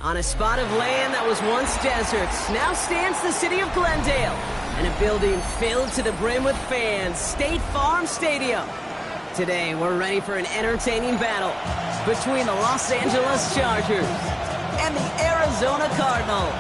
On a spot of land that was once deserts, now stands the city of Glendale, and a building filled to the brim with fans, State Farm Stadium. Today, we're ready for an entertaining battle between the Los Angeles Chargers and the Arizona Cardinals.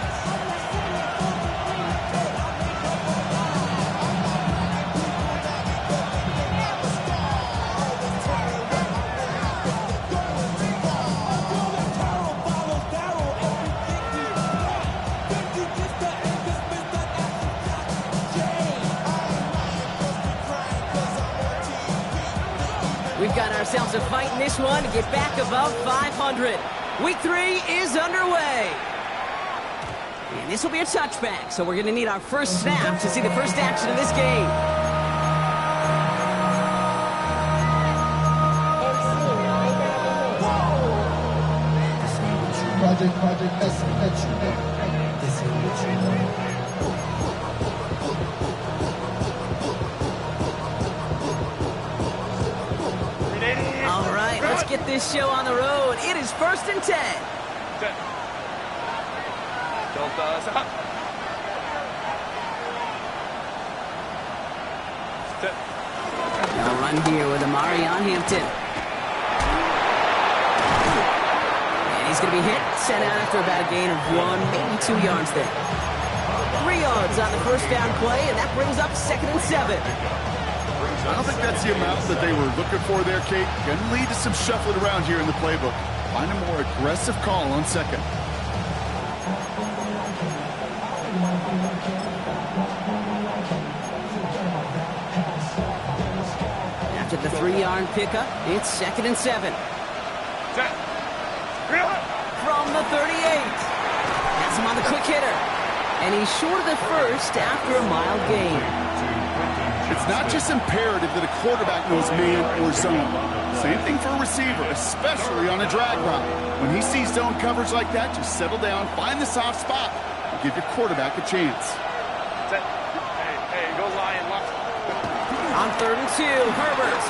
We've got ourselves a fight in this one to get back above 500. Week 3 is underway. And this will be a touchback, so we're going to need our first snap to see the first action of this game. Project S. All right, let's get this show on the road. It is 1st and 10. They'll run here with Amari on Hampton. And he's going to be hit, sent out after about a gain of 1, maybe 2 yards there. 3 yards on the first down play, and that brings up 2nd and 7. I don't think that's the amount that they were looking for there, Kate. Going to lead to some shuffling around here in the playbook. Find a more aggressive call on 2nd. After the 3-yard pickup, it's 2nd and 7. From the 38. Has him on the quick hitter. And he's short of the first after a mild gain. It's not just imperative that a quarterback knows man or zone. Same thing for a receiver, especially on a drag route. When he sees zone coverage like that, just settle down, find the soft spot, and give your quarterback a chance. Hey, go Lion. On 3rd and 2, Herbert.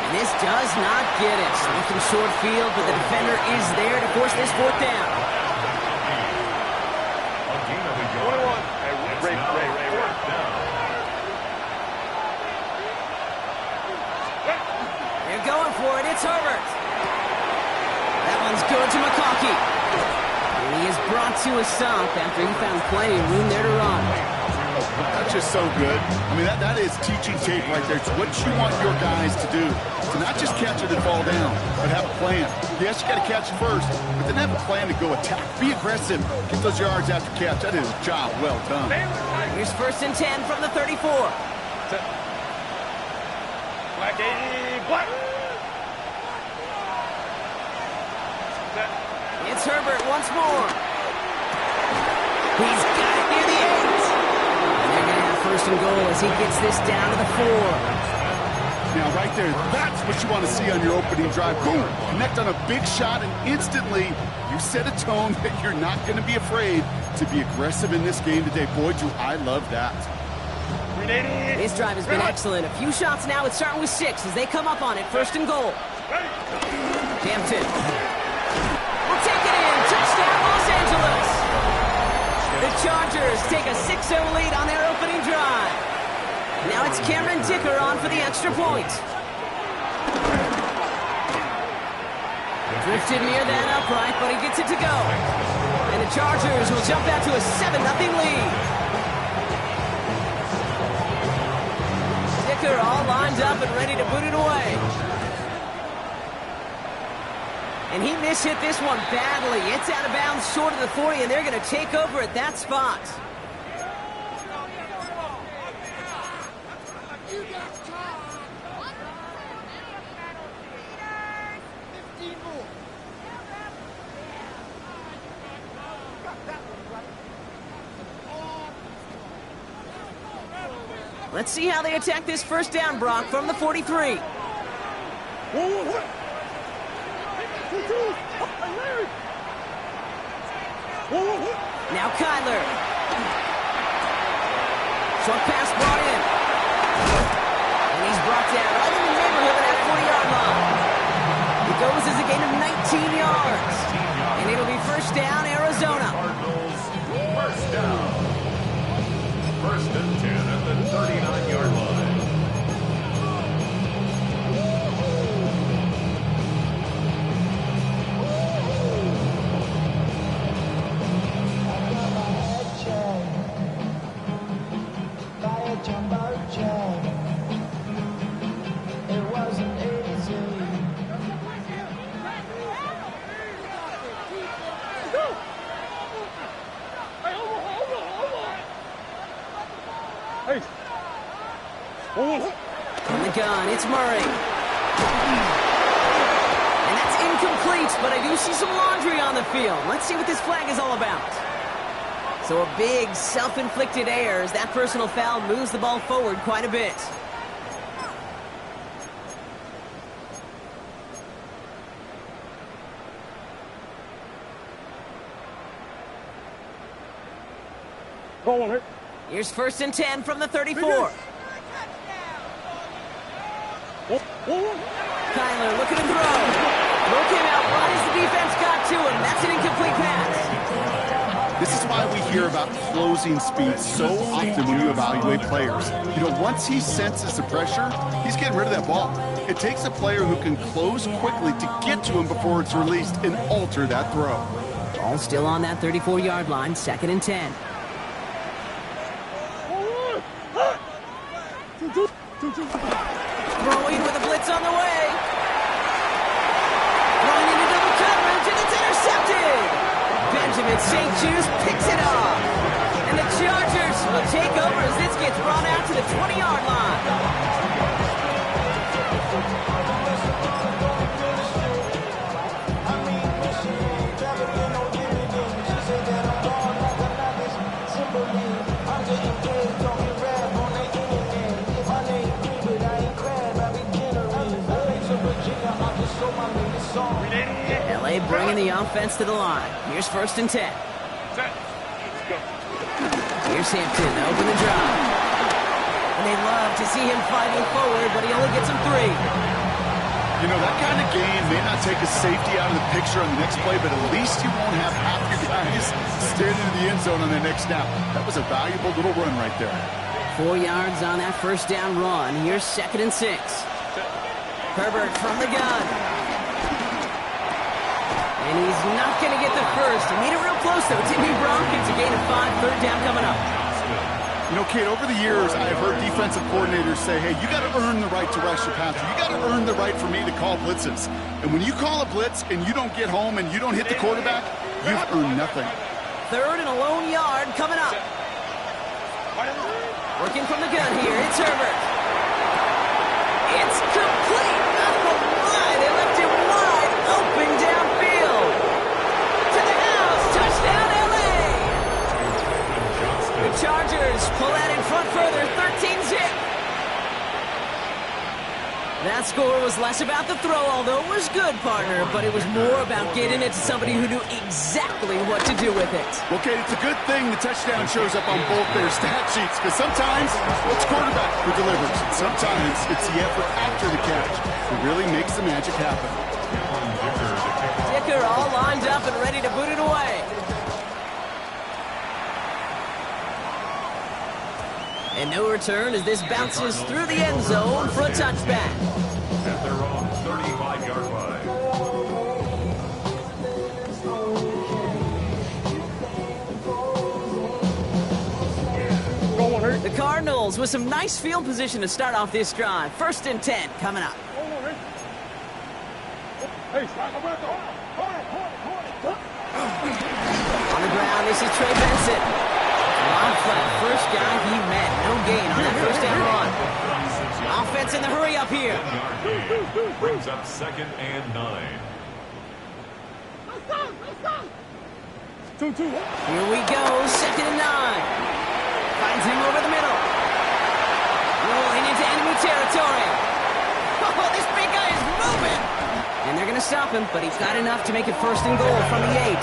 And this does not get it. Looking short field, but the defender is there to force this 4th down. 21. Ray. They're going for it. It's Herbert. That one's good to McConkey. And he is brought to a stop after he found plenty of room there to run. That's just so good. I mean, that is teaching tape right there. It's what you want your guys to do. To not just catch it and fall down, but have a plan. Yes, you got to catch it first, but then have a plan to go attack. Be aggressive. Get those yards after catch. That is a job well done. Here's 1st and 10 from the 34. Black 80, black. It's Herbert once more. He's got it near the 8. And they're going to have 1st and goal as he gets this down to the 4. Now, right there, that's what you want to see on your opening drive. Boom! Connect on a big shot, and instantly you set a tone that you're not going to be afraid to be aggressive in this game today. Boy, do I love that. This drive has been excellent. A few shots now. It's starting with 6 as they come up on it. 1st and goal. Hampton will take it in. Touchdown, Los Angeles. The Chargers take a 6-0 lead on their opening drive. Now it's Cameron Dicker on for the extra point. Drifted near that upright, but he gets it to go. And the Chargers will jump out to a 7-0 lead. Dicker all lined up and ready to boot it away. And he mishit this one badly. It's out of bounds short of the 40, and they're going to take over at that spot. Let's see how they attack this 1st down, Brock, from the 43. Now Kyler. Short pass brought in. And he's brought down right in the neighborhood of that 40-yard line. It goes as a gain of 19 yards. down. First and 10 at the 39-yard line. From the gun, it's Murray. And that's incomplete, but I do see some laundry on the field. Let's see what this flag is all about. So a big self-inflicted error as that personal foul moves the ball forward quite a bit. Here's first and 10 from the 34. Kyler looking to throw. Throw came out right as the defense got to him. That's an incomplete pass. This is why we hear about closing speed so often when you evaluate players. You know, once he senses the pressure, he's getting rid of that ball. It takes a player who can close quickly to get to him before it's released and alter that throw. Ball still on that 34-yard line, second and 10. Throwing with a blitz on the way. Throwing into double coverage, and it's intercepted. Benjamin St. Juice picks it off. And the Chargers will take over as this gets brought out to the 20-yard line. LA bringing the offense to the line. Here's first and 10. Here's Hampton to open the drive. And they love to see him fighting forward, but he only gets him 3. You know, that kind of game may not take a safety out of the picture on the next play, but at least you won't have half your guys standing in the end zone on the next snap. That was a valuable little run right there. 4 yards on that first down run. Here's second and 6. Herbert from the gun. And he's not going to get the first. He made it real close, though. Timmy Brompkins, a gain of 5, third down coming up. You know, Kate, over the years, I have heard defensive coordinators say, hey, you got to earn the right to rush your passer. You got to earn the right for me to call blitzes. And when you call a blitz and you don't get home and you don't hit the quarterback, you've earned nothing. Third and a lone yard coming up. Working from the gun here, it's Herbert. It's complete. Oh, my. They left him wide open downfield. To the house. Touchdown, L.A. The Chargers pull that in front further, 13-zip. That score was less about the throw, although it was good, partner, but it was more about getting it to somebody who knew exactly what to do with it. Well, Kate, it's a good thing the touchdown shows up on both their stat sheets, because sometimes it's quarterback who delivers. Sometimes it's the effort after the catch that really makes the magic happen. Dicker all lined up and ready to boot it away. And no return as this bounces through the end zone for a touchback. At their own 35-yard line. The Cardinals with some nice field position to start off this drive. First and 10 coming up. On the ground, this is Trey Benson. Long flat, first guy he met. No gain on that first down run. Offense in the hurry up here. Brings up second and 9. Here we go, second and 9. Finds him over the middle. Rolling into enemy territory. Oh, this big guy is moving. And they're going to stop him, but he's got enough to make it first and goal from the 8.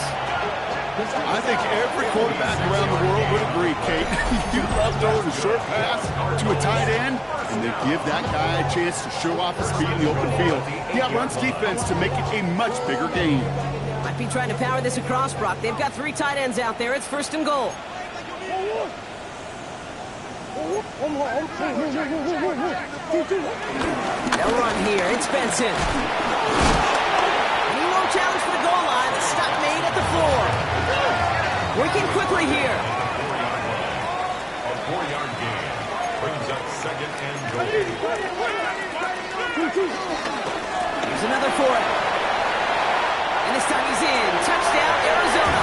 I think every quarterback around the world would agree, Kate. You love throwing a short pass to a tight end, and they give that guy a chance to show off his speed in the open field. He outruns defense to make it a much bigger game. Might be trying to power this across, Brock. They've got 3 tight ends out there. It's first and goal. They'll run here. It's Benson. And he won't challenge for the goal line. The stop made at the floor. Working quickly here. A 4-yard gain brings up second and goal. Here's another for it. And this time he's in. Touchdown, Arizona.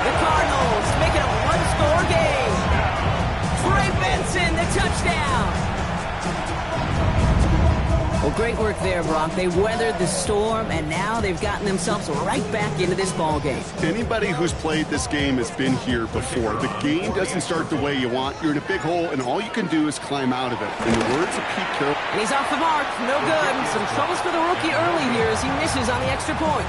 The Cardinals make it a one-score game. Trey Benson, the touchdown. Well, great work there, Brock. They weathered the storm, and now they've gotten themselves right back into this ball game. Anybody who's played this game has been here before. The game doesn't start the way you want. You're in a big hole, and all you can do is climb out of it. In the words of Pete Carroll. And he's off the mark. No good. Some troubles for the rookie early here as he misses on the extra point.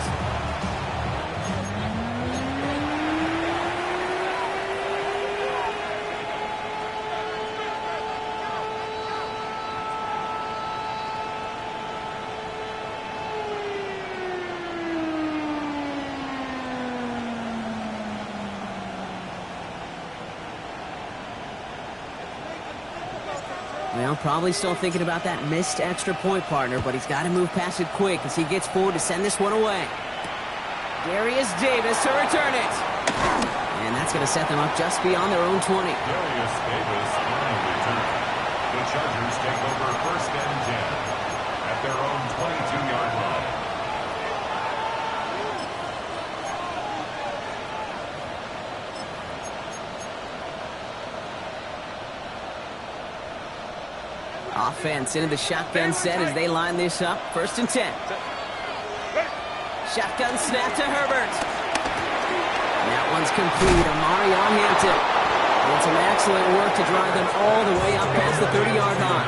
Well, probably still thinking about that missed extra point, partner, but he's got to move past it quick as he gets forward to send this one away. Darius Davis to return it. And that's going to set them up just beyond their own 20. Darius Davis on the return. The Chargers take over first and 10 at their own 22-yard line. Offense into the shotgun set as they line this up. First and 10. Shotgun snap to Herbert. And that one's complete. Amarion Hampton. And some excellent work to drive them all the way up past the 30-yard line.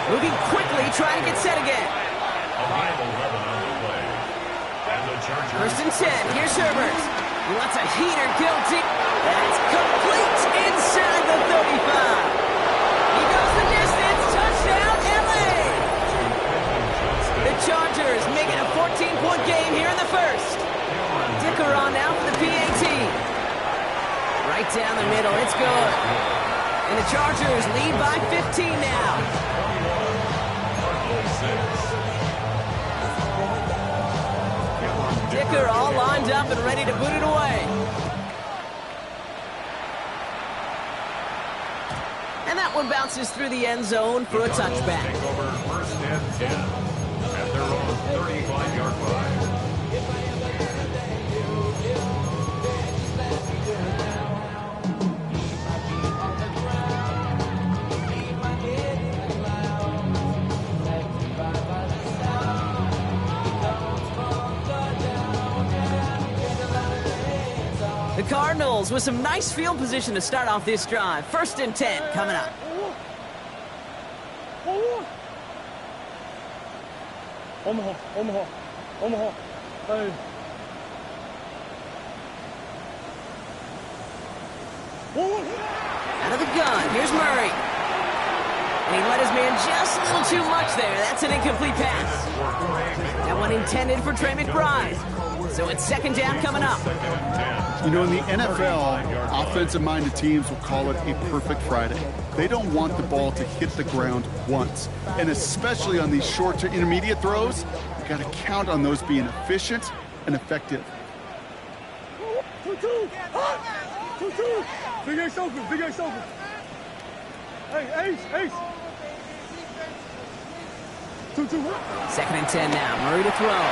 Moving quickly, trying to get set again. First and 10. Here's Herbert. He wants a heater guilty. That's complete inside the 35. He goes the distance. Touchdown, LA! The Chargers making a 14-point game here in the first. Dicker on now for the PAT. Right down the middle. It's good. And the Chargers lead by 15 now. Dicker all lined up and ready to boot it away. And that one bounces through the end zone for a touchback. Take over first and 10 at their own 35-yard line. The Cardinals with some nice field position to start off this drive. First and 10 coming up. Omaha. Hey. Out of the gun, here's Murray. And he let his man just a little too much there. That's an incomplete pass. That one intended for Trey McBride. So it's second down coming up. You know, in the NFL, offensive-minded teams will call it a perfect Friday. They don't want the ball to hit the ground once. And especially on these short to intermediate throws, you got to count on those being efficient and effective. Big Ace open. Hey, Ace. 2-2. Second and 10 now. Murray to throw.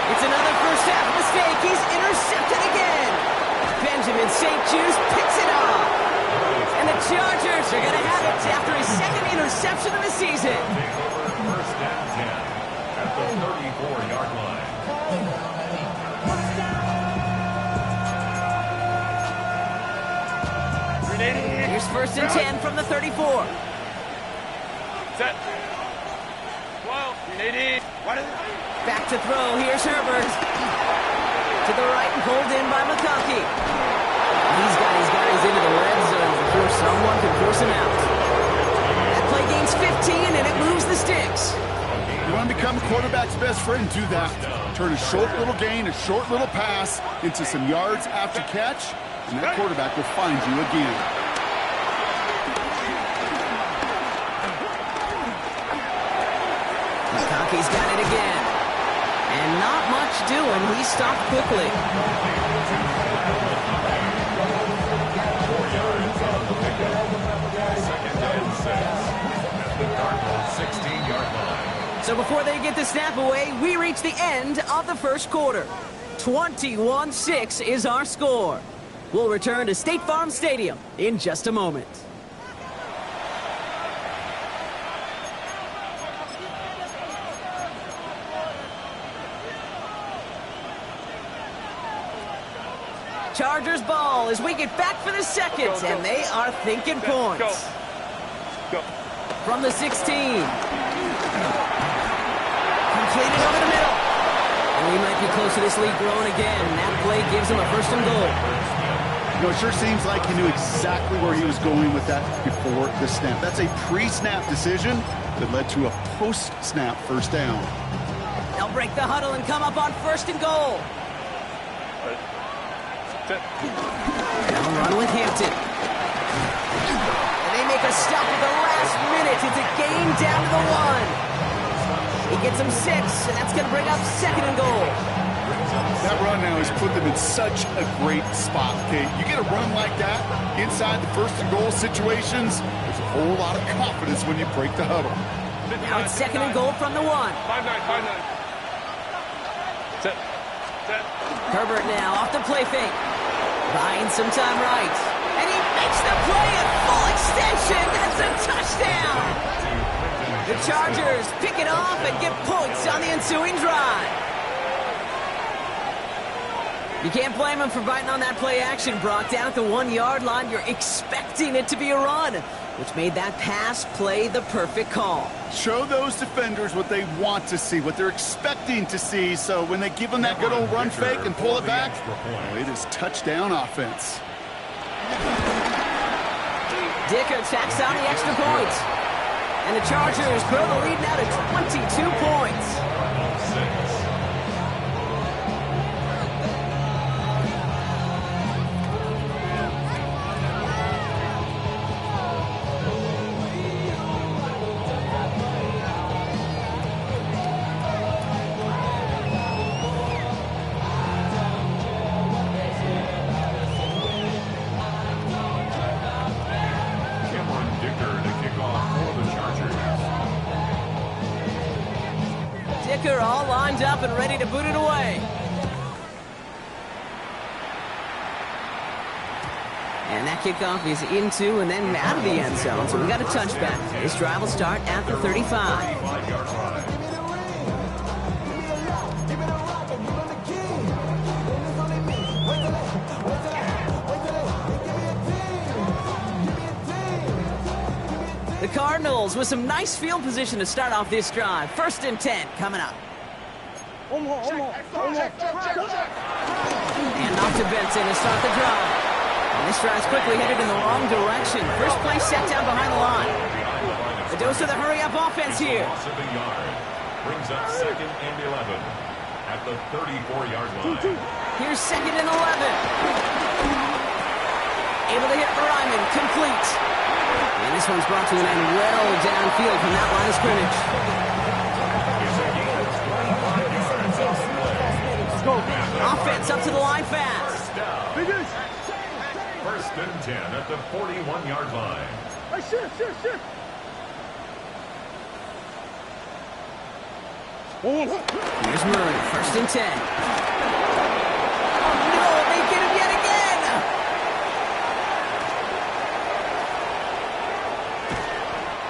It's another first half mistake. He's intercepted again. Benjamin St-Juste picks it off. And the Chargers are going to have it after his second interception of the season. First and 10 at the 34-yard line. Here's first and 10 from the 34. Set. 12. 380. Back to throw. Here's Herbert. To the right and pulled in by McConkey. He's got his guys into the red zone before someone can force him out. That play gains 15 and it moves the sticks. You want to become a quarterback's best friend? Do that. Turn a short little gain, a short little pass into some yards after catch, and that quarterback will find you again. McConkey's got it again. And not much doing. He stopped quickly. 4 yards on the pickup. 2nd and 6 at the Cardinals' 16-yard line. So before they get the snap away, we reach the end of the first quarter. 21-6 is our score. We'll return to State Farm Stadium in just a moment. Chargers ball as we get back for the second, and they are thinking points. Go. From the 16. Completed over the middle. And we might be close to this lead growing again. That play gives them a 1st and goal. You know, it sure seems like he knew exactly where he was going with that before the snap. That's a pre-snap decision that led to a post-snap 1st down. They'll break the huddle and come up on 1st and goal. They'll run with Hampton. And they make a stop at the last minute. It's a gain down to the 1. He gets them 6, and that's going to bring up 2nd and goal. That run now has put them in such a great spot, okay? You get a run like that inside the 1st and goal situations, there's a whole lot of confidence when you break the huddle. Now it's 2nd and goal from the 1. 5-9. Set. Herbert now off the play fake. Buying some time right. And he makes the play at full extension. That's a touchdown. The Chargers pick it off and get points on the ensuing drive. You can't blame him for biting on that play action, Brock. Down at the 1-yard line, you're expecting it to be a run, which made that pass play the perfect call. Show those defenders what they want to see, what they're expecting to see, so when they give them that good old run fake and pull it back, well, it is touchdown offense. Dicker tacks on the extra point. And the Chargers grow the lead now to 22 points. All lined up and ready to boot it away. And that kickoff is into and then out of the end zone. So we got a touchback. This drive will start at the 35. The Cardinals with some nice field position to start off this drive. 1st and 10 coming up. And off to Benson to start the drive. And this drive's quickly headed in the wrong direction. First play set down behind the line. A dose of the hurry-up offense here. Brings up 2nd and 11 at the 34-yard line. Here's 2nd and 11. Able to hit Ryman, complete. And this one's brought to an end well downfield from that line of scrimmage. Offense up to the line fast. 1st and 10 at the 41-yard line. Hey, shift. Here's Murray, 1st and 10. Oh, no, they get him yet again.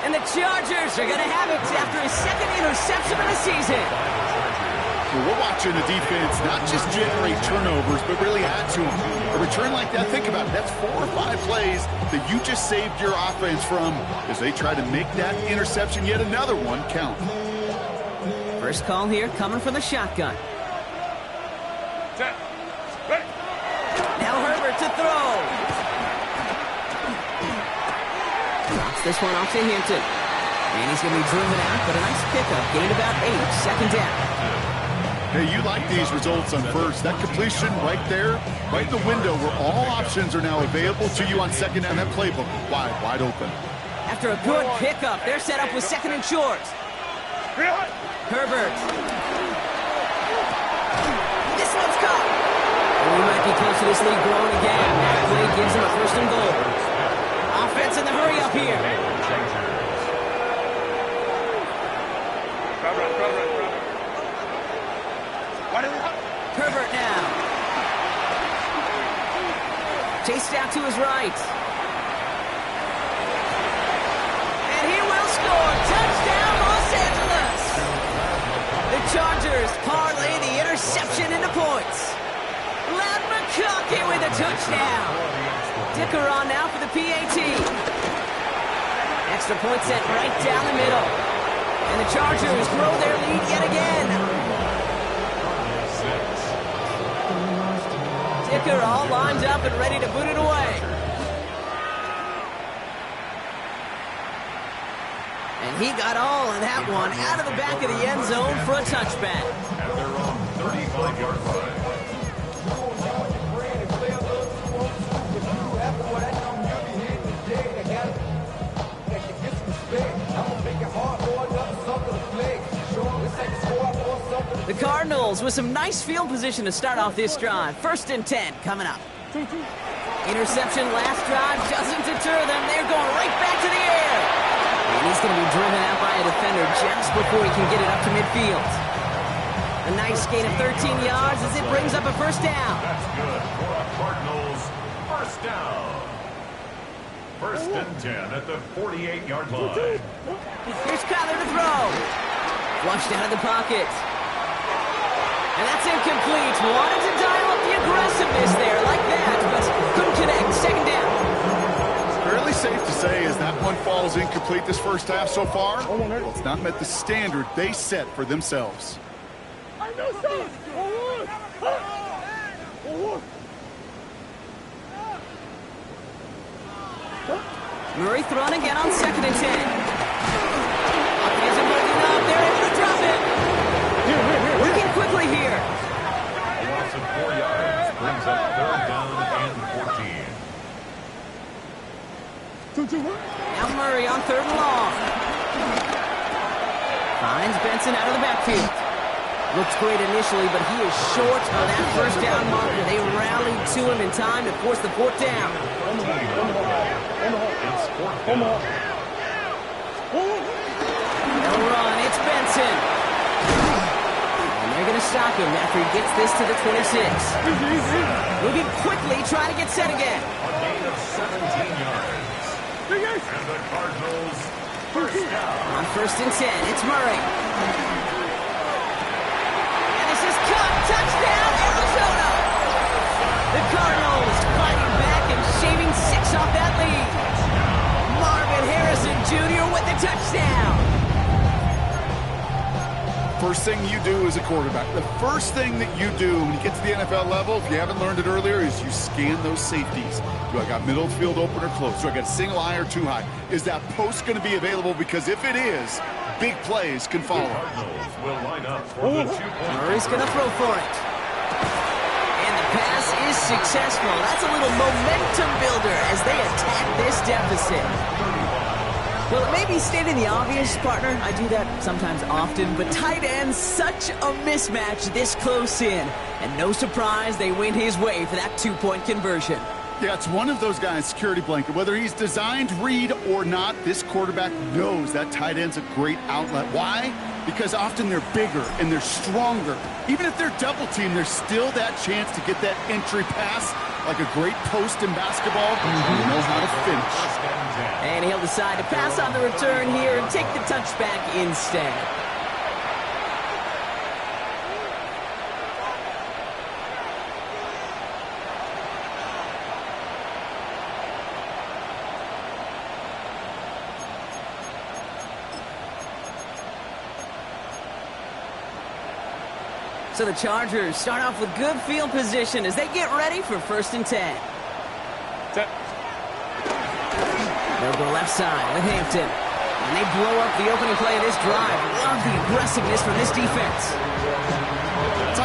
And the Chargers are going to have it after his 2nd interception of the season. Well, we're watching the defense not just generate turnovers, but really add to them. A return like that, think about it, that's 4 or 5 plays that you just saved your offense from as they try to make that interception, yet another one, count. First call here coming from the shotgun. Now Herbert to throw. Drops this one off to Hampton. And he's going to be driven out, but a nice pickup. Gained about 8, 2nd down. Hey, you like these results on first. That completion right there, right in the window where all options are now available to you on second down. That playbook wide open. After a good pickup, they're set up with second and short. Herbert. This one's caught. We might be close to this lead growing again. That play gives him a first and goal. Offense in the hurry up here. Herbert now. Chased out to his right. And he will score. Touchdown, Los Angeles. The Chargers parlay the interception into points. Ladd McConkey with a touchdown. Dicker on now for the PAT. Extra point set right down the middle. And the Chargers grow their lead yet again. Dicker all lined up and ready to boot it away. And he got all of that one out of the back of the end zone for a touchback. At their own 35-yard line. The Cardinals with some nice field position to start off this drive. 1st and 10 coming up. Interception last drive doesn't deter them. They're going right back to the air. And he's going to be driven out by a defender just before he can get it up to midfield. A nice gain of 13 yards as it brings up a first down. That's good for a Cardinals first down. 1st and 10 at the 48-yard line. Here's Kyler to throw. Flushed out of the pocket. And that's incomplete. Wanted to dial up the aggressiveness there like that, but couldn't connect. 2nd down. Fairly safe to say as that one falls incomplete this first half so far, well, it's not met the standard they set for themselves. Murray thrown again on 2nd and 10. Isn't moving up. They're able to drop it. Working quickly here. A loss of 4 yards brings up 3rd down and 14. Now Murray on 3rd and long. Finds Benson out of the backfield. Looks great initially, but he is short of that first down marker. They rallied to him in time to force the 4th down. It's 4th down. No run, it's Benson. And they're going to stop him after he gets this to the 26. Moving quickly, trying to get set again. A gain of 17 yards. And the Cardinals first down. On 1st and 10, it's Murray. And this is cut. Touchdown, Arizona. The Cardinals fighting back and shaving 6 off that lead. Marvin Harrison Jr. with the touchdown. First thing you do as a quarterback, the first thing that you do when you get to the NFL level, if you haven't learned it earlier, is you scan those safeties. Do I got middle field open or close? Do I got single high or too high? Is that post going to be available? Because if it is, big plays can follow. Cardinals will line up for the 2-point. Murray's going to throw for it. And the pass is successful. That's a little momentum builder as they attack this deficit. Well, it may be stating the obvious, partner. I do that sometimes often, but tight end, such a mismatch this close in. And no surprise, they went his way for that 2-point conversion. Yeah, it's one of those guys, security blanket. Whether he's designed read or not, this quarterback knows that tight end's a great outlet. Why? Because often they're bigger and they're stronger. Even if they're double teamed, there's still that chance to get that entry pass like a great post in basketball. You know how to finish. And he'll decide to pass on the return here and take the touchback instead. So the Chargers start off with good field position as they get ready for 1st and 10. They'll go left side with Hampton. And they blow up the opening play of this drive. Love the aggressiveness from this defense.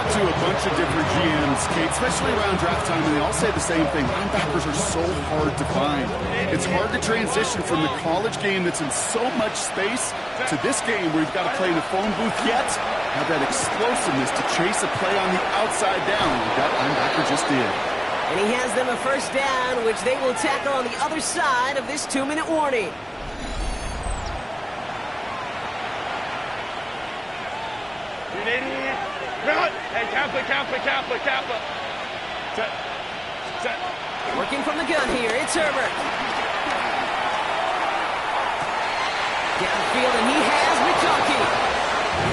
to a bunch of different GMs, Kate, especially around draft time, and they all say the same thing. Linebackers are so hard to find. It's hard to transition from the college game that's in so much space to this game where you've got to play in a phone booth, yet have that explosiveness to chase a play on the outside down. That linebacker just did. And he has them a first down, which they will tackle on the other side of this 2-minute warning. Hey, Kappa. Set. Working from the gun here, it's Herbert. Downfield, and he has McConkey.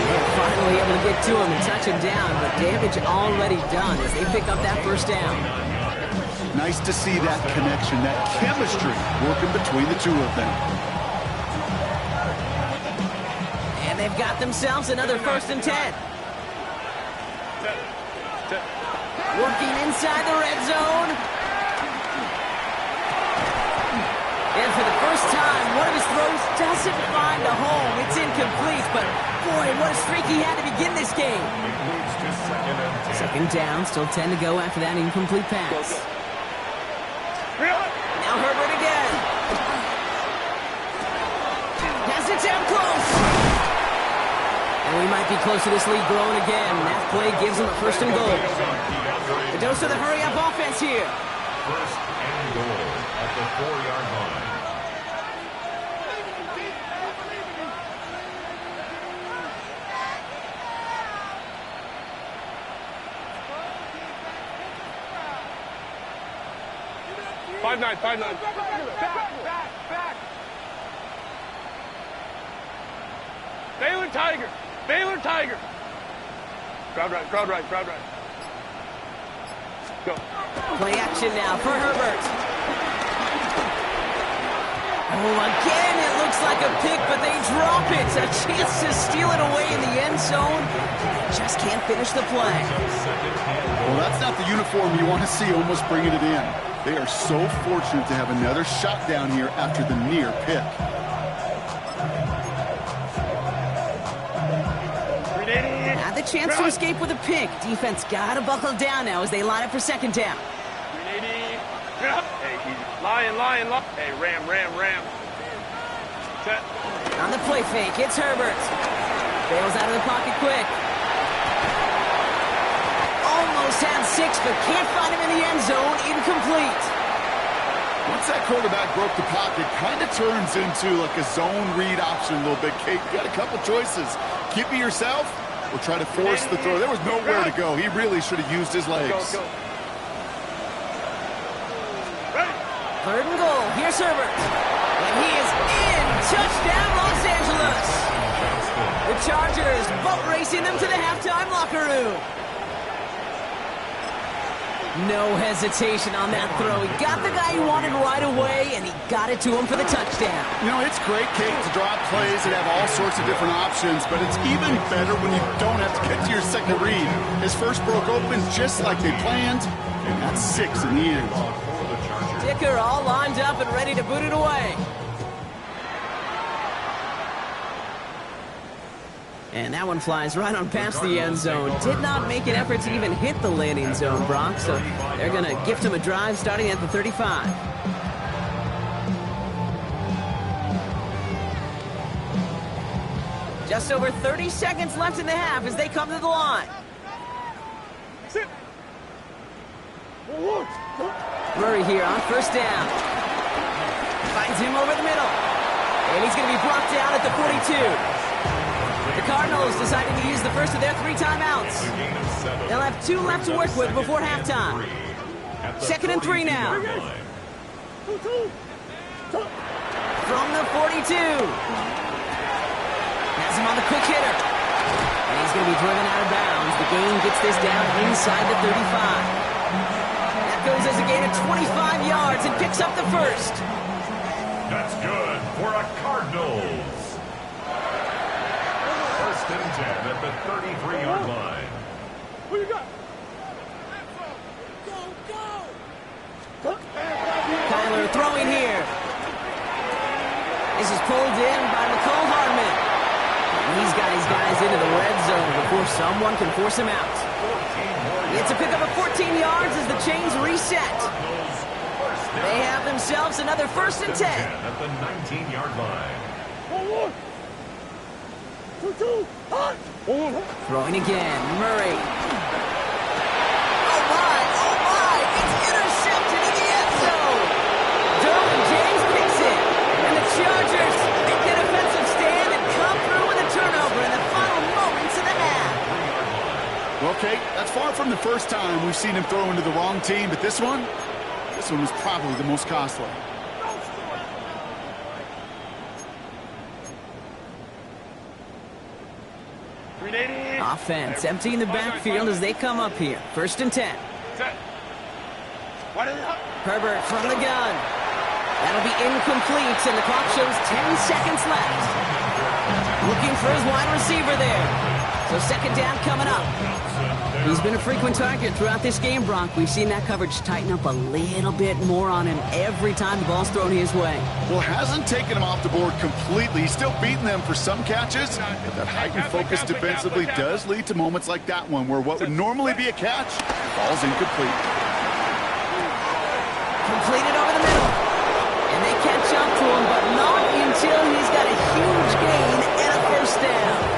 They're finally able to get to him and touch him down, but damage already done as they pick up that first down. Nice to see that connection, that chemistry working between the two of them. And they've got themselves another 1st and 10. Working inside the red zone. And for the first time, one of his throws doesn't find a home. It's incomplete, but boy, what a streak he had to begin this game. Second down, still 10 to go after that incomplete pass. Now Herbert again. Has it down close. And we might be close to this lead growing again. That play gives them a 1st and goal. The dose of the hurry-up offense here. 1st and goal at the 4-yard line. Five nine. Back. Baylor Tiger. Crowd right. Go. Play action now for Herbert. Oh, again, it looks like a pick, but they drop it. A chance to steal it away in the end zone. Just can't finish the play. Well, that's not the uniform you want to see almost bringing it in. They are so fortunate to have another shot down here after the near pick. Had the chance to escape with a pick. Defense got to buckle down now as they line up for 2nd down. Hey, lion. Hey, ram. Set. On the play fake, it's Herbert. Bails out of the pocket quick. Almost had 6, but can't find him in the end zone. Incomplete. Once that quarterback broke the pocket, kind of turns into like a zone read option a little bit. Kate, you got a couple choices. Keep it yourself or try to force the throw. There was nowhere to go. He really should have used his legs. Go. 3rd and goal. Here's Herbert. And he is in. Touchdown, Los Angeles. The Chargers boat racing them to the halftime locker room. No hesitation on that throw. He got the guy he wanted right away, and he got it to him for the touchdown. You know, it's great, Kate, to drop plays and have all sorts of different options, but it's even better when you don't have to get to your second read. His first broke open just like they planned, and that's 6 in the end. Dicker all lined up and ready to boot it away. And that one flies right on past the end zone. Did not make an effort to even hit the landing zone, Brock, so they're going to gift him a drive starting at the 35. Just over 30 seconds left in the half as they come to the line. Murray here on 1st down. Finds him over the middle. And he's going to be brought down at the 42. The Cardinals deciding to use the first of their 3 timeouts. They'll have 2 left to work with before halftime. 2nd and 3 now. From the 42. Has him on the quick hitter. And he's going to be driven out of bounds. The gain gets this down inside the 35. That goes as a gain of 25 yards and picks up the first. That's good for a Cardinals. 1st and 10 at the 33-yard line. Who you got? Kyler throwing here. This is pulled in by Mecole Hardman. And he's got his guys into the red zone before someone can force him out. It's a pickup of 14 yards as the chains reset. They have themselves another 1st and 10. At the 19-yard line. Throwing again, Murray. Oh my, it's intercepted in the end zone. Derwin James picks it. And the Chargers make a defensive stand and come through with a turnover in the final moments of the half. Well, Kate, that's far from the first time we've seen him throw into the wrong team, but this one was probably the most costly. Offense emptying the backfield as they come up here. 1st and 10. Herbert from the gun. That'll be incomplete, and the clock shows 10 seconds left. Looking for his wide receiver there. So 2nd down coming up. He's been a frequent target throughout this game, Brock. We've seen that coverage tighten up a little bit more on him every time the ball's thrown his way. Well, hasn't taken him off the board completely. He's still beating them for some catches, but that heightened focus defensively does lead to moments like that one where what would normally be a catch falls incomplete. Completed over the middle. And they catch up to him, but not until he's got a huge gain and a 1st down.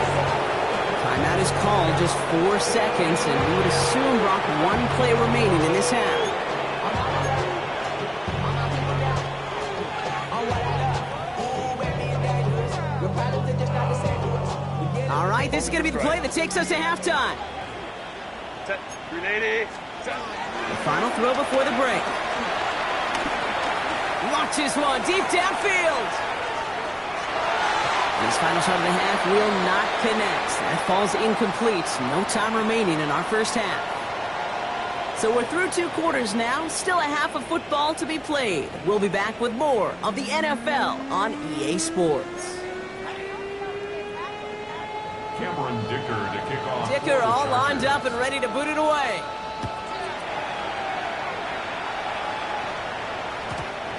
Timeout is called, just 4 seconds, and we would assume, Brock, 1 play remaining in this half. All right, this is going to be the play that takes us to halftime. Set. 380. Set. The final throw before the break. Launches one deep downfield. This final shot of the half will not connect. That falls incomplete. No time remaining in our 1st half. So we're through 2 quarters now. Still a half of football to be played. We'll be back with more of the NFL on EA Sports. Cameron Dicker to kick off. Dicker all lined up and ready to boot it away.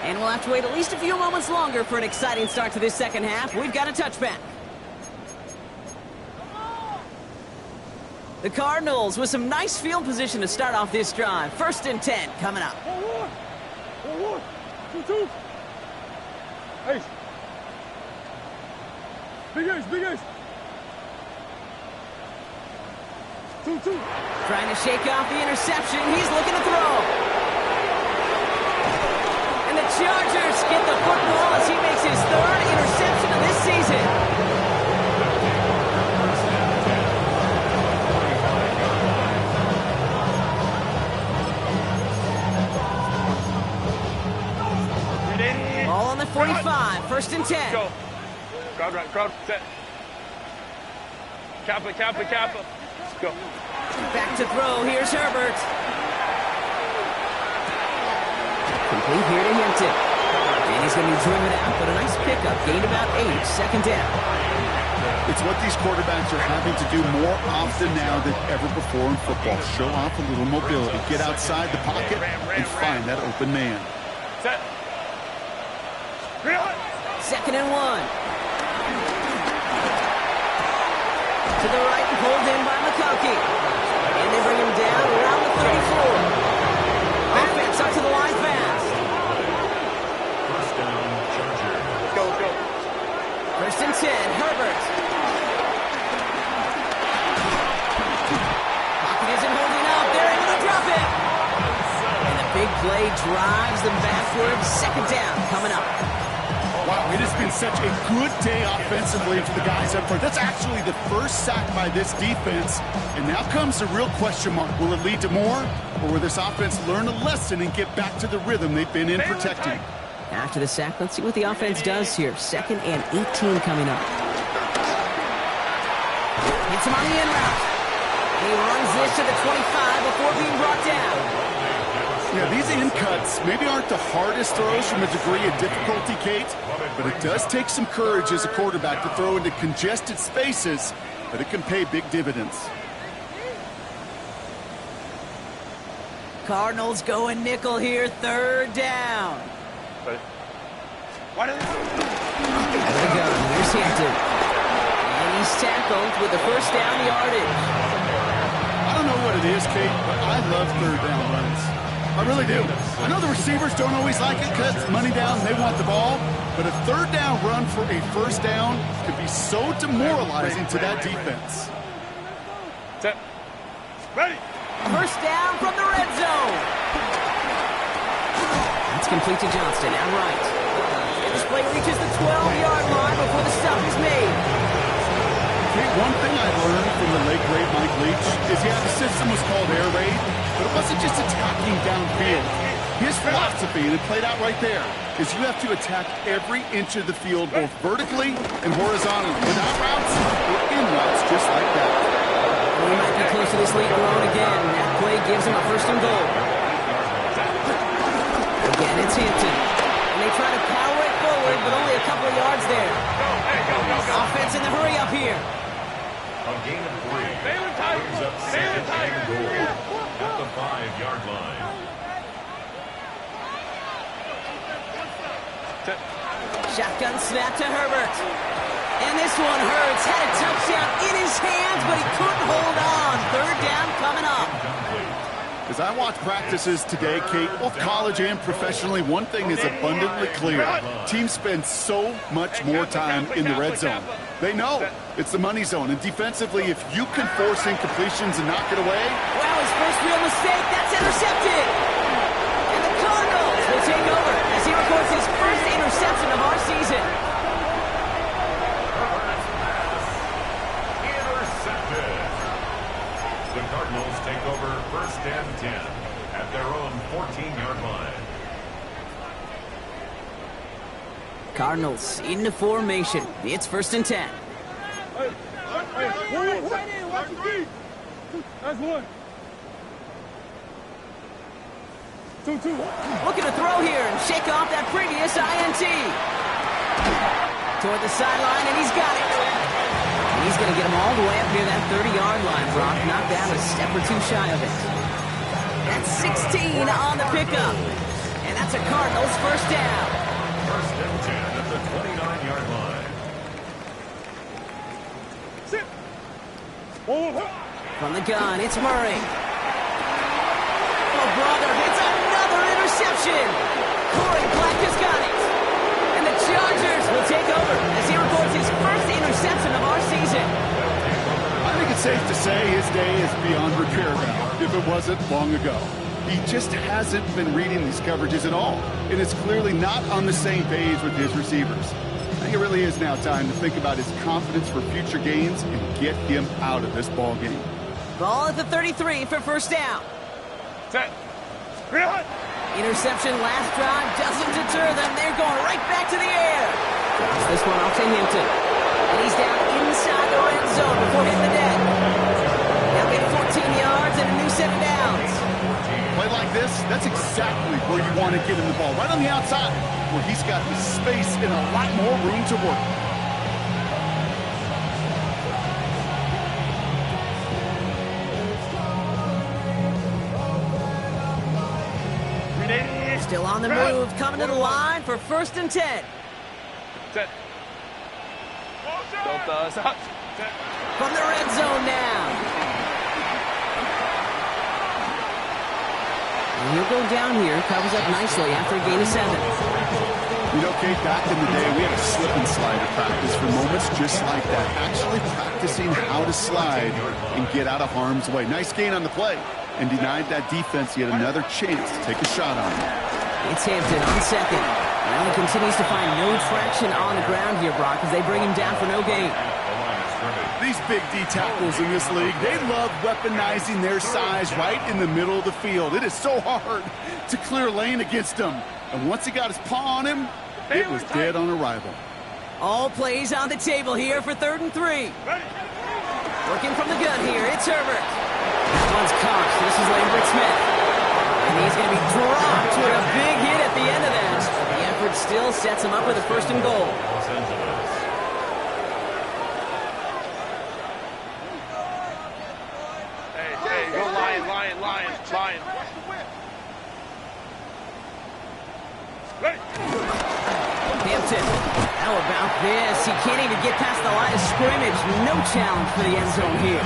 And we'll have to wait at least a few moments longer for an exciting start to this 2nd half. We've got a touchback. The Cardinals with some nice field position to start off this drive. 1st and 10 coming up. 2-2. Ace. Big Ace, big Ace. 2-2. Trying to shake off the interception. He's looking to throw. And the Chargers get the football as he makes his 3rd interception of this season. Ball on the 45, 1st and 10. Go. Crowd right, crowd set. Kappa. Let's go. Back to throw. Here's Herbert. Complete here to Hinton. And he's going to be driven out, but a nice pickup. Gained about 8. 2nd down. It's what these quarterbacks are having to do more often now than ever before in football. Show off a little mobility. Get outside the pocket and find that open man. Set. 2nd and 1. To the right and pulled in by McConkey. And they bring him down around the 34. Offense up to the line fast. 1st down, Chargers. Go. 1st and 10, Herbert. Pocket isn't holding up. They're able to drop it. And the big play drives them backwards. 2nd down coming up. Wow, it has been such a good day offensively for the guys up front. That's actually the 1st sack by this defense. And now comes the real question mark. Will it lead to more? Or will this offense learn a lesson and get back to the rhythm they've been in protecting? After the sack, let's see what the offense does here. 2nd and 18 coming up. Hits him on the in route. He runs this to the 25 before being brought down. Yeah, these in cuts maybe aren't the hardest throws from a degree of difficulty, Kate, but it does take some courage as a quarterback to throw into congested spaces, but it can pay big dividends. Cardinals going nickel here, 3rd down. What is it? There we go. Here's Hampton. And he's tackled with the 1st down yardage. I don't know what it is, Kate, but I love third down runs. I really do. I know the receivers don't always like it because it's money down and they want the ball, but a third down run for a first down could be so demoralizing to that defense. Set. Ready. First down from the red zone. It's complete to Johnston, out right. This play reaches the 12-yard line before the stop is made. Kate, one thing I learned from the late great Mike Leach is, yeah, the system was called air raid, but it wasn't just attacking downfield. His philosophy, and it played out right there, is you have to attack every inch of the field, both vertically and horizontally, without routes or in routes, just like that. We might be close to this lead growing again. That play gives him a first and goal. Again, it's Hampton. And they try to power it forward, but only a couple of yards there. Offense in the hurry up here. A gain of 3. Brings up second and goal at the 5-yard line. Shotgun snap to Herbert. And this one hurts. Had a touchdown in his hands, but he couldn't hold on. Third down coming up. As I watch practices today, Kate, both college and professionally, one thing is abundantly clear. Teams spend so much more time in the red zone. They know it's the money zone. And defensively, if you can force incompletions and knock it away. Wow, his first real mistake. That's intercepted. And the Cardinals will take over as he records his first interception of our season. The Cardinals take over first and 10 at their own 14-yard line. Cardinals into formation. It's first and 10. That's one. 2-2. Looking to throw here and shake off that previous INT. Toward the sideline, and he's got it. And he's going to get him all the way up near that 30-yard line, Brock. Knocked out a step or two shy of it. That's 16 on the pickup. And that's a Cardinals first down. First and 10 at the 29-yard line. Sit. From the gun, it's Murray. Oh, brother, it's another interception. Corey Black has got it. And the Chargers will take over as he records his first interception of our season. I think it's safe to say his day is beyond repair now, if it wasn't long ago. He just hasn't been reading these coverages at all, and is clearly not on the same page with his receivers. I think it really is now time to think about his confidence for future gains and get him out of this ball game. Ball at the 33 for first down. Set. Real. Interception last drive doesn't deter them. They're going right back to the air. This one off to Hampton. And he's down inside the red zone before hitting the deck. Now get 14 yards and a new set of downs. Play like this, that's exactly where you want to get him the ball, right on the outside, where he's got the space and a lot more room to work. Still on the move, coming to the line for first and 10. Set. Don't stop. Set. From the red zone now. And he'll go down here, covers up nicely after a gain of 7. You know, Kate, back in the day, we had a slip and slide at practice for moments just like that. Actually practicing how to slide and get out of harm's way. Nice gain on the play, and denied that defense yet another chance to take a shot on him. It's Hampton on second. Well, he continues to find no traction on the ground here, Brock, as they bring him down for no gain. These big D tackles in this league, they love weaponizing their size right in the middle of the field. It is so hard to clear lane against them. And once he got his paw on him, it was dead on arrival. All plays on the table here for 3rd and 3. Working from the gun here, it's Herbert. That one's caught. This is Lambert Smith. And he's going to be dropped with a big hit at the end of that. The effort still sets him up with a first and goal. Los Angeles. Hey, go Lion. Hampton, how about this. He can't even get past the line of scrimmage. No challenge for the end zone here.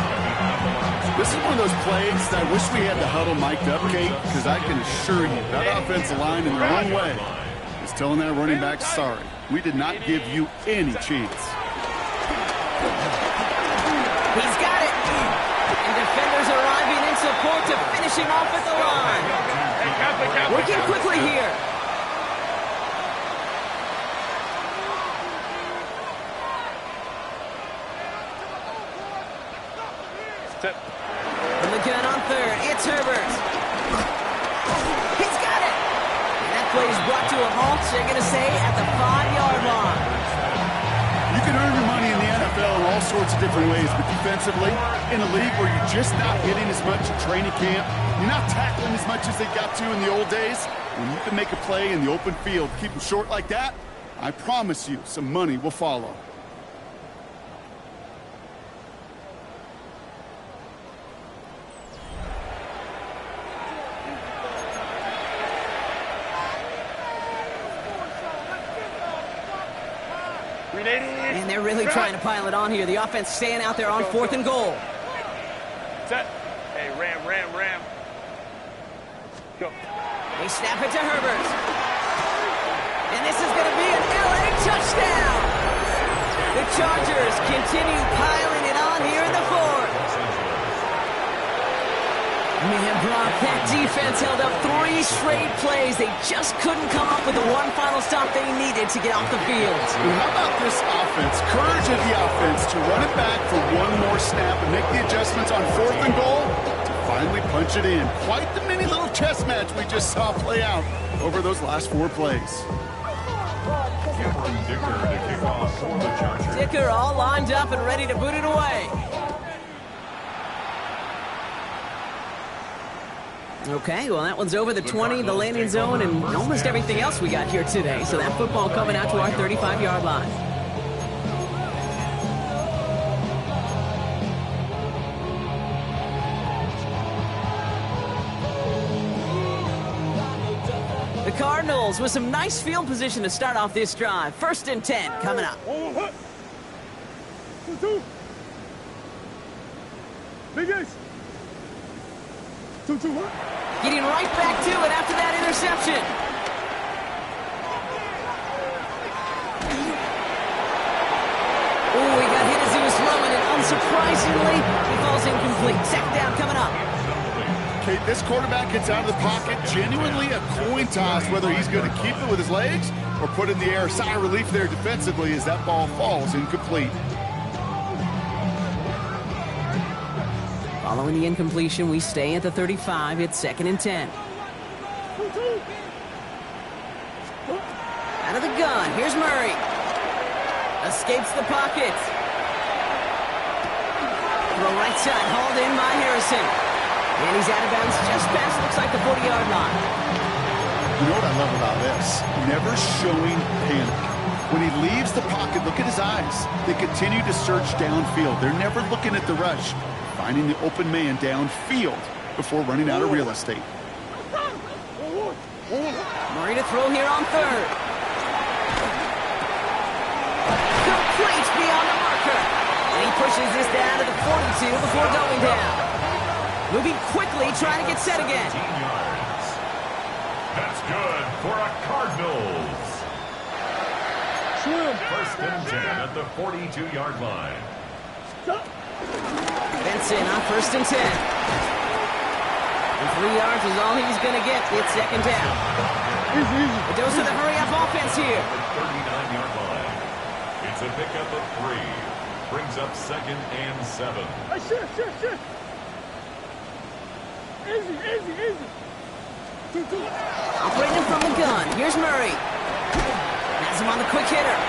This is one of those plays that I wish we had the huddle mic'd up, Kate, because I can assure you that offensive line in their own way is telling that running back, sorry, we did not give you any chance. He's got it. And defenders arriving in support to finish him off at the line. Working quickly here. From the gun on third, it's Herbert. He's got it. And that play is brought to a halt, so they're going to say at the 5-yard line. You can earn your money in the NFL in all sorts of different ways, but defensively, in a league where you're just not hitting as much at training camp, you're not tackling as much as they got to in the old days, when you can make a play in the open field, keep them short like that, I promise you some money will follow. And they're really trying to pile it on here. The offense staying out there on 4th and goal. Set. Hey, ram. Go. They snap it to Herbert. And this is going to be an LA touchdown. The Chargers continue piling it on here in the 4th. Man, Brock, that defense held up 3 straight plays. They just couldn't come up with the one final stop they needed to get off the field. And how about this offense? Courage of the offense to run it back for one more snap and make the adjustments on 4th and goal to finally punch it in. Quite the mini little chess match we just saw play out over those last 4 plays. Cameron Dicker to kick off for the Chargers. Dicker all lined up and ready to boot it away. Okay, well, that one's over the 20, the landing zone, and almost everything else we got here today. So that football coming out to our 35-yard line. The Cardinals with some nice field position to start off this drive. 1st and 10 coming up. Getting right back to it after that interception. Oh, he got hit as he was throwing it. Unsurprisingly, he falls incomplete. 2nd down coming up. Okay, this quarterback gets out of the pocket. Genuinely a coin toss whether he's going to keep it with his legs or put it in the air. Sigh of relief there defensively as that ball falls incomplete. Following the incompletion, we stay at the 35. It's 2nd and 10. Out of the gun. Here's Murray. Escapes the pocket. Throw right side. Hauled in by Harrison. And he's out of bounds just past, looks like the 40-yard line. You know what I love about this? Never showing panic. When he leaves the pocket, look at his eyes. They continue to search downfield. They're never looking at the rush. Finding the open man downfield before running out of real estate. Murray to throw here on 3rd. Complete beyond the marker. And he pushes this down to the 42 before going down. Moving quickly, trying to get set again. 15 yards. That's good for a Cardinals. 1st and 10 at the 42-yard line. Benson on 1st and 10. And 3 yards is all he's going to get. It's 2nd down. A dose of the hurry-up offense here. The 39-yard line. It's a pickup of 3. Brings up 2nd and 7. Easy. Operating from the gun. Here's Murray. Has him on the quick hitter.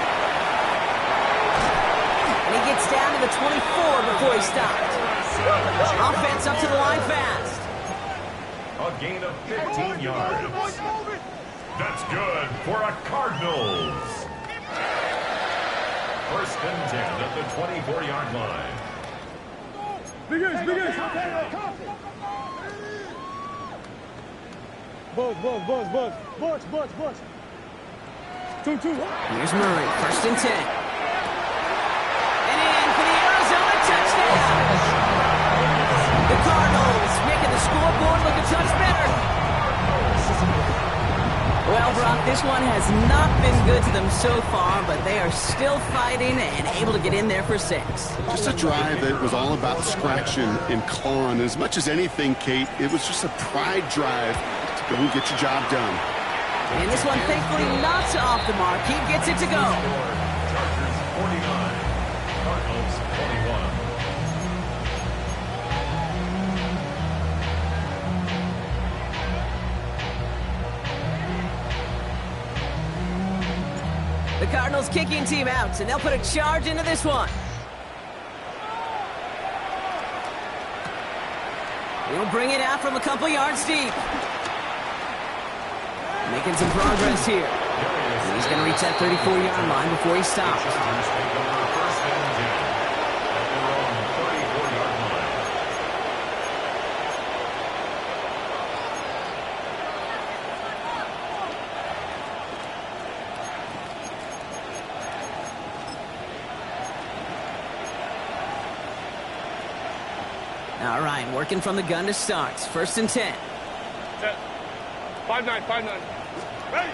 And he gets down to the 24 before he stopped. Offense up to the line fast. A gain of 15 yards. That's good for a Cardinals. 1st and 10 at the 24-yard line. Big ace. Buzz. 2-2. Here's Murray, 1st and 10. The Cardinals making the scoreboard look a touch better. Well, Brock, this one has not been good to them so far, but they are still fighting and able to get in there for 6. Just a drive that was all about scratching and clawing. As much as anything, Kate, it was just a pride drive to go and get your job done. And this one, thankfully, not off the mark. He gets it to go. Chargers 49, Cardinals 21. The Cardinals kicking team out, and they'll put a charge into this one. He'll bring it out from a couple yards deep. Making some progress here. And he's going to reach that 34-yard line before he stops. All right, working from the gun to start. 1st and 10. Set. 5-9, 5-9. Ready.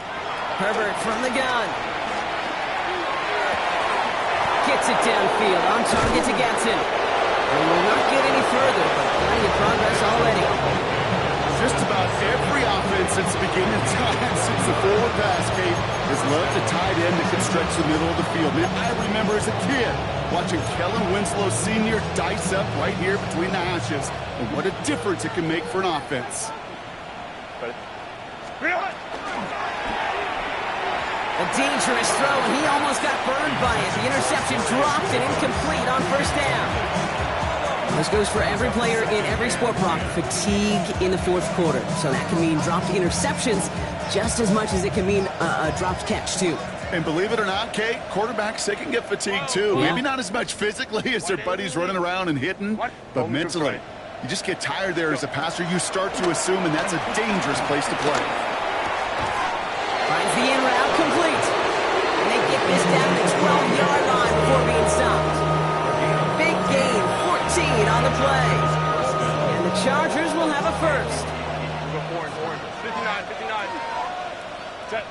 Herbert from the gun. Gets it downfield, on target to Gatson. And will not get any further, but plenty of progress already. Just about every offense since the beginning of time, since the forward pass, Kate, has loved a tight end that can stretch the middle of the field. Man, I remember as a kid watching Kellen Winslow Sr. dice up right here between the hashes. And what a difference it can make for an offense. A dangerous throw, and he almost got burned by it. The interception dropped and incomplete on 1st down. This goes for every player in every sport, Brock. Fatigue in the 4th quarter. So that can mean dropped interceptions just as much as it can mean a dropped catch, too. And believe it or not, Kate, quarterbacks, they can get fatigued, too. Yeah. Maybe not as much physically as their buddies running around and hitting, but mentally. You just get tired there as a passer. You start to assume, and that's a dangerous place to play. Finds the in route complete. And they get this down the 12-yard line before being stopped. Big gain, 14 on the play. And the Chargers will have a first. Go orange. 59, 59. Set.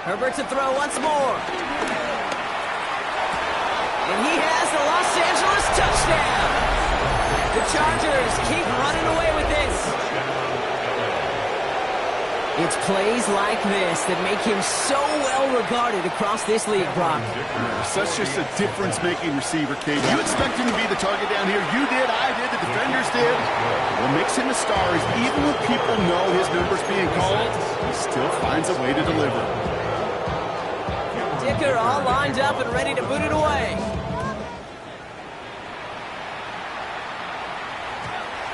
Herbert to throw once more. And he has the Los Angeles touchdown. The Chargers keep running away with this. It's plays like this that make him so well regarded across this league, Brock. Such just a difference-making receiver, Kate. You expect him to be the target down here. You did, I did, the defenders did. What makes him a star is even when people know his number's being called, he still finds a way to deliver. Dicker all lined up and ready to boot it away.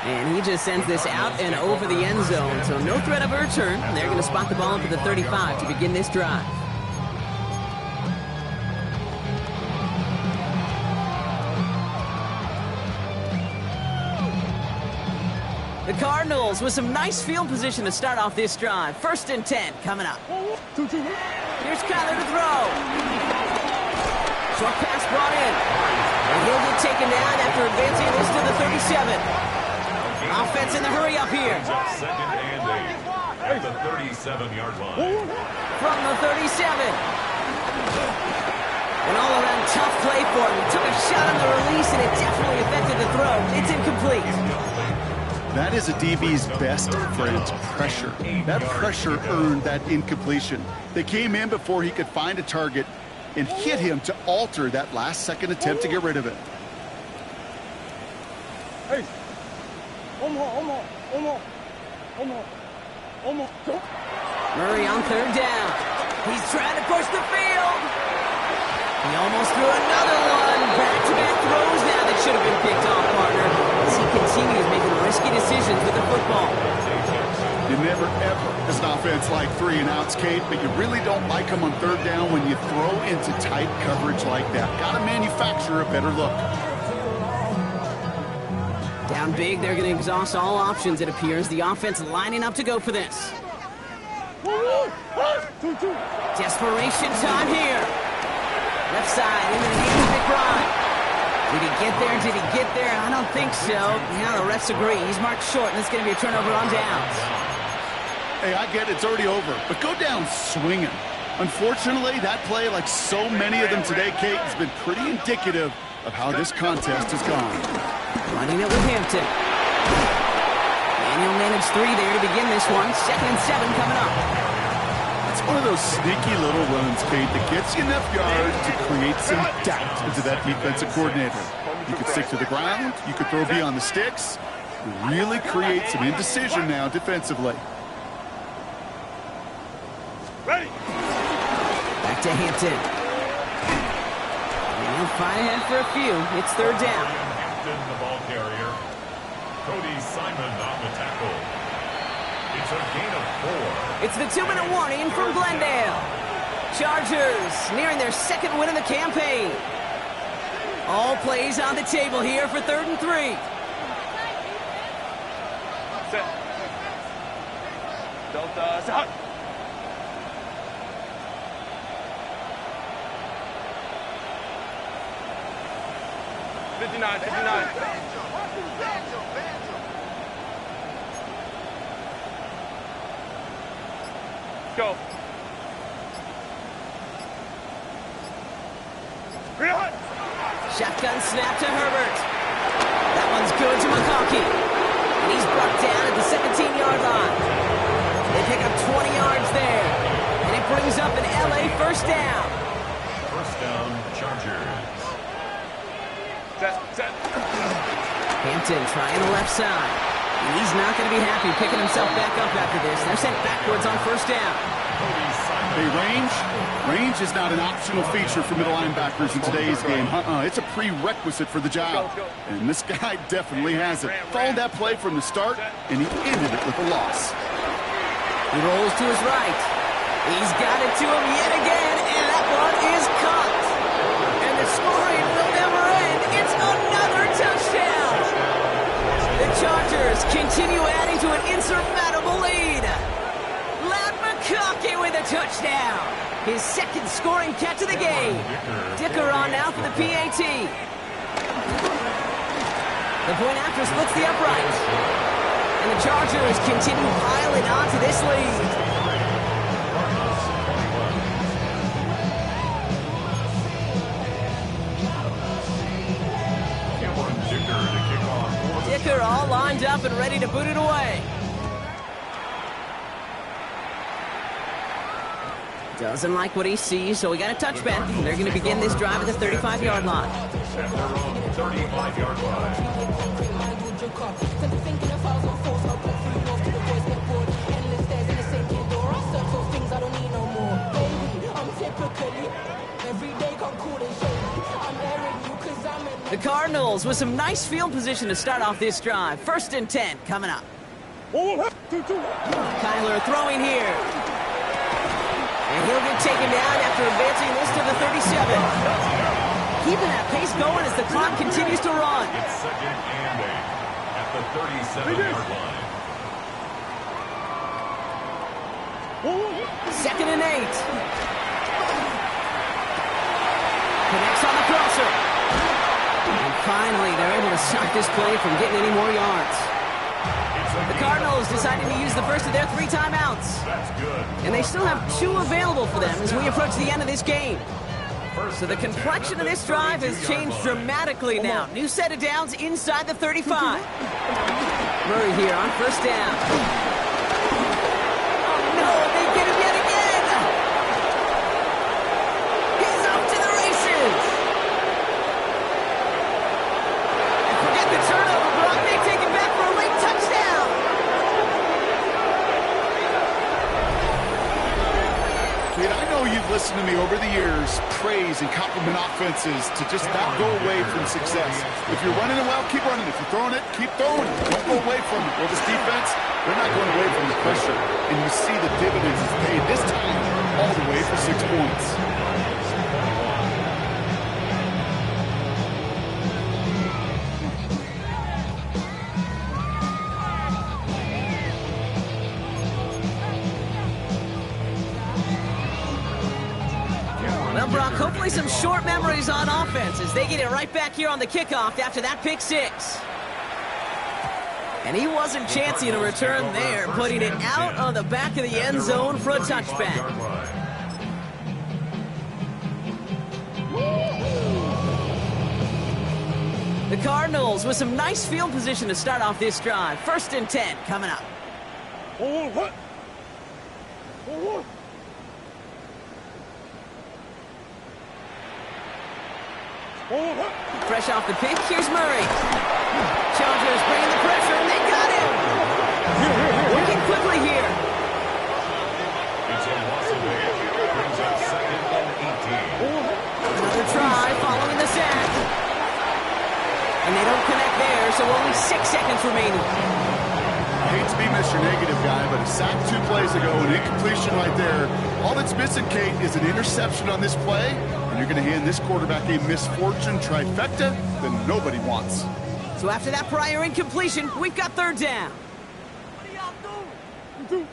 And he just sends this out and over the end zone, so no threat of a return. They're going to spot the ball up at the 35 to begin this drive. The Cardinals with some nice field position to start off this drive. 1st and 10 coming up. Here's Kyler to throw. Short pass brought in. And he'll get taken down after advancing this to the 37. Offense in the hurry up here. 2nd and 8 at the 37-yard line. From the 37. An all-around tough play for him. He took a shot on the release, and it definitely affected the throw. It's incomplete. That is a DB's best friend, pressure. That pressure earned that incompletion. They came in before he could find a target and hit him to alter that last-second attempt to get rid of it. Hey. Murray on 3rd down. He's trying to push the field. He almost threw another one. Back-to-back throws now that should have been picked off, partner. As he continues making risky decisions with the football. You never, ever, as an offense, like 3 and outs, Kate, but you really don't like them on 3rd down when you throw into tight coverage like that. Got to manufacture a better look. Down big, they're going to exhaust all options, it appears. The offense lining up to go for this. Desperation time here. Left side into the hands of McBride. Did he get there? Did he get there? I don't think so. Now the refs agree. He's marked short, and it's going to be a turnover on downs. Hey, I get it. It's already over. But go down swinging. Unfortunately, that play, like so many of them today, Kate, has been pretty indicative of how this contest has gone. Running it with Hampton. Manuel managed 3 there to begin this one. 2nd and 7 coming up. It's one of those sneaky little runs, Kate, that gets you enough yards to create some doubt into that defensive coordinator. You could stick to the ground. You could throw beyond the sticks. Really create some indecision now defensively. Ready. Back to Hampton. And fight ahead for a few. It's 3rd down. Hampton, the ball carrier. Cody Simon on the tackle. It's a gain of 4. It's the 2-minute warning from Glendale. Chargers nearing their 2nd win of the campaign. All plays on the table here for 3rd and 3. Set. Delta, set. 59, 59. Go. Real. Shotgun snap to Herbert. That one's good to McConkey. And he's brought down at the 17-yard line. They pick up 20 yards there. And it brings up an LA 1st down. 1st down, Chargers. Set. Hampton trying the left side. And he's not going to be happy picking himself back up after this. They're sent backwards on 1st down. Hey, range is not an optional feature for middle linebackers in today's game. It's a prerequisite for the job. And this guy definitely has it. Followed that play from the start, and he ended it with a loss. He rolls to his right. He's got it to him yet again, and that one is caught. And the scoring will never end. It's another touchdown. The Chargers continue adding to an insurmountable lead. Ladd McConkey with a touchdown. His 2nd scoring catch of the game. Dicker on now for the PAT. The point after splits the upright. And the Chargers continue piling onto this lead. Dicker all lined up and ready to boot it away. Doesn't like what he sees, so we got a touchback. They're going to begin this drive at the 35-yard line. At their own 35-yard line. The Cardinals with some nice field position to start off this drive. 1st and 10 coming up. Kyler throwing here. And he'll get taken down after advancing this to the 37. Keeping that pace going as the clock continues to run. It's 2nd and 8 at the 37-yard line. 2nd and 8. Connects on the crosser. And finally, they're able to stop this play from getting any more yards. The Cardinals deciding to use the first of their 3 timeouts. That's good. And they still have 2 available for them as we approach the end of this game. So the complexion of this drive has changed dramatically now. New set of downs inside the 35. Murray here on 1st down. Oh no, they get him yet again. He's off to the races. And forget the turnover, Brock may take it back for a late touchdown. Kid, I know you've listened to me over the years praise and compliment offenses to just not go away from success. If you're running it well, keep running. If you're throwing it, keep throwing it. Don't go away from it. Well, this defense, they're not going away from the pressure. And you see the dividends it's paid this time all the way for 6 points. Brock. Hopefully some short memories on offense as they get it right back here on the kickoff after that pick six. And he wasn't chancing a return there, putting it out on the back of the end zone for a touchback. The Cardinals with some nice field position to start off this drive. 1st and 10 coming up. Fresh off the pick, here's Murray. Chargers bringing the pressure, and they got him. Working quickly here. Another try following the sack. And they don't connect there, so only 6 seconds remaining. I hate to be Mr. Negative guy, but a sack 2 plays ago, an incompletion right there. All that's missing, Kate, is an interception on this play, and you're going to hand this quarterback a misfortune trifecta that nobody wants. So after that prior incompletion, we've got 3rd down. What do y'all do? 2-2.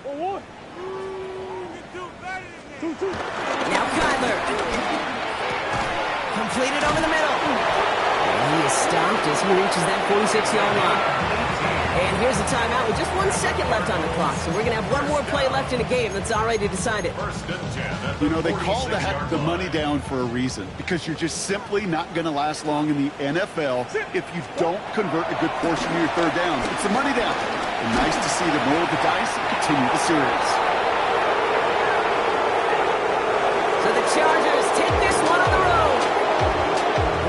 1-1. You can do better than that. 2-2. Now Kyler. Completed over the middle. And he is stopped as he reaches that 46-yard line. And here's a timeout with just 1 second left on the clock. So we're going to have one more play left in a game that's already decided. You know, they call the money down for a reason, because you're just simply not going to last long in the NFL if you don't convert a good portion of your 3rd downs. It's the money down. And nice to see them roll the dice and continue the series. So the Chargers take this